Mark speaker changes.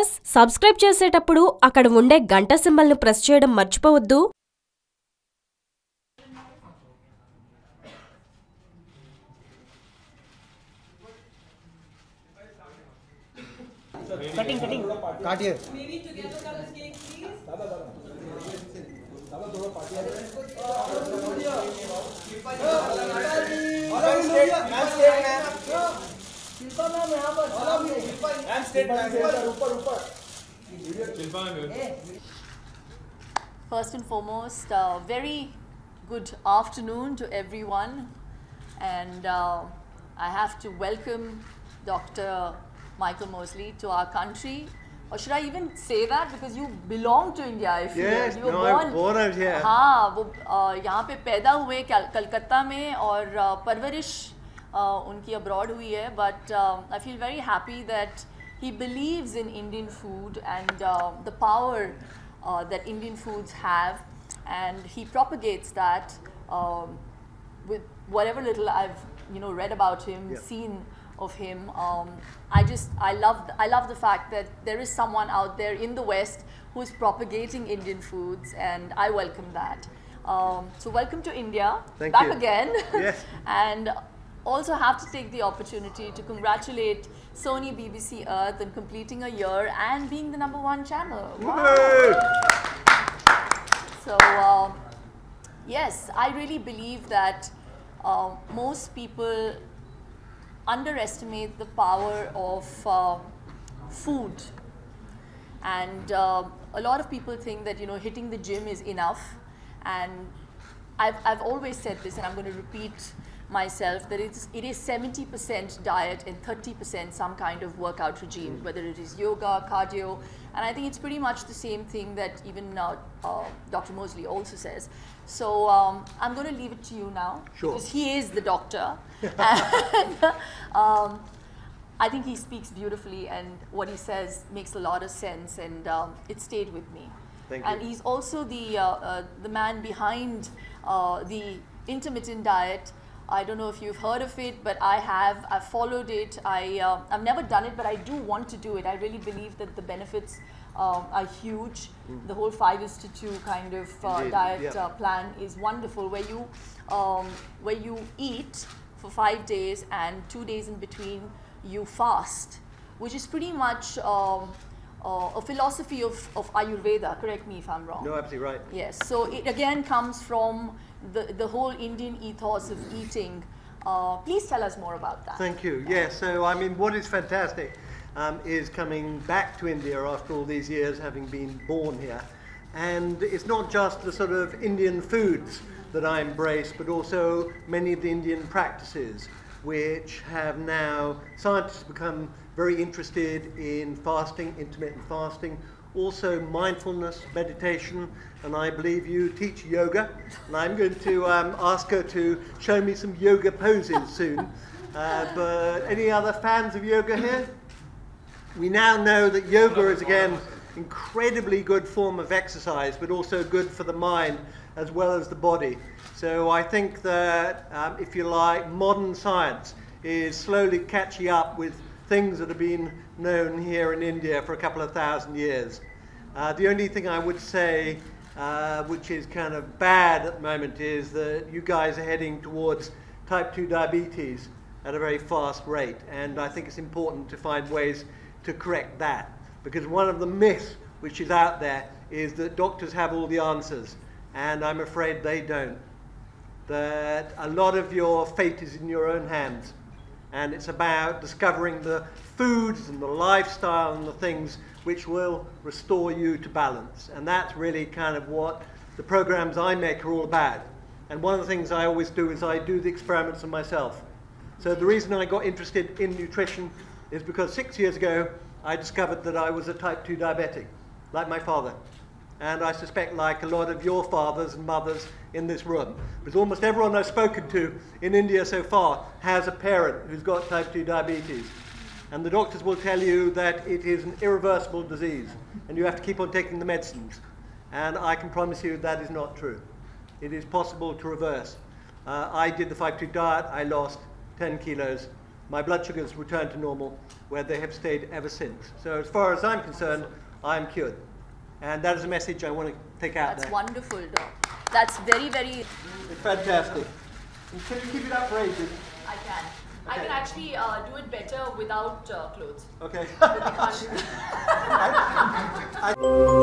Speaker 1: Plus subscribe చేసేటప్పుడు అక్కడ ఉండే గంట సింబల్ను ప్రెస్ చేయడం మర్చిపోవద్దు.
Speaker 2: Cutting. Cut here.
Speaker 3: Maybe together cut this cake, please.
Speaker 4: First and foremost, very good afternoon to everyone, and I have to welcome Dr. Michael Mosley to our country. Or should I even say that, because you belong to India? I feel
Speaker 2: Yes,
Speaker 4: you were
Speaker 2: no, I'm born out here.
Speaker 4: हाँ, वो यहाँ पे पैदा हुए कलकत्ता में और परवरिश उनकी abroad हुई है. But I feel very happy that he believes in Indian food and the power that Indian foods have, and he propagates that with whatever little I've read about him, seen of him. I love the fact that there is someone out there in the West who is propagating Indian foods, and I welcome that. So welcome to India.
Speaker 2: Thank
Speaker 4: back
Speaker 2: you.
Speaker 4: again.
Speaker 2: Yes.
Speaker 4: And also have to take the opportunity to congratulate Sony BBC Earth on completing a year and being the #1 channel. Wow. So yes, I really believe that most people underestimate the power of food, and a lot of people think that hitting the gym is enough, and I've always said this, and I'm going to repeat myself, that it is 70% diet and 30% some kind of workout regime, whether it is yoga, cardio, and I think it's pretty much the same thing that even Dr. Mosley also says. So I'm going to leave it to you now,
Speaker 2: Sure.
Speaker 4: because he is the doctor. And I think he speaks beautifully, and what he says makes a lot of sense, and it stayed with me.
Speaker 2: Thank
Speaker 4: And
Speaker 2: you.
Speaker 4: he's also the man behind the intermittent diet. I don't know if you've heard of it, but I've followed it. I've never done it, but I do want to do it. I really believe that the benefits are huge. The whole 5:2 kind of diet plan is wonderful, where you eat for 5 days and 2 days in between you fast, which is pretty much a philosophy of Ayurveda. Correct me if I'm wrong.
Speaker 2: No, absolutely right.
Speaker 4: Yes, so it again comes from the whole Indian ethos of eating. Please tell us more about that.
Speaker 2: Thank you. Yes, so I mean, what is fantastic is coming back to India after all these years, having been born here. And it's not just the sort of Indian foods that I embrace, but also many of the Indian practices, which have now scientists become very interested in fasting, intermittent fasting, also mindfulness, meditation, and I believe you teach yoga, and I'm going to ask her to show me some yoga poses soon. But any other fans of yoga here? We now know that yoga is again incredibly good form of exercise, but also good for the mind as well as the body. So I think that, if you like, modern science is slowly catching up with things that have been known here in India for a couple of thousand years. The only thing I would say, which is kind of bad at the moment, is that you guys are heading towards type 2 diabetes at a very fast rate, and I think it's important to find ways to correct that, because one of the myths which is out there is that doctors have all the answers, and I'm afraid they don't. That a lot of your fate is in your own hands, and it's about discovering the foods and the lifestyle and the things which will restore you to balance, and that's really kind of what the programs I make are all about. And one of the things I always do is I do the experiments on myself. So the reason I got interested in nutrition is because 6 years ago I discovered that I was a type 2 diabetic, like my father. And I suspect, like a lot of your fathers and mothers in this room, because almost everyone I've spoken to in India so far has a parent who's got type 2 diabetes. And the doctors will tell you that it is an irreversible disease, and you have to keep on taking the medicines. And I can promise you that is not true. It is possible to reverse. I did the 5-2 diet, I lost 10 kilos. my blood sugars returned to normal, where they have stayed ever since. So as far as I'm concerned, I'm cured. And that is a message I want to take out
Speaker 4: That's
Speaker 2: there.
Speaker 4: wonderful, Doc. That's very, very...
Speaker 2: It's fantastic. Can you keep it up for ages?
Speaker 4: I can. I can actually do it better without clothes.
Speaker 2: Okay.
Speaker 4: But we can't do that.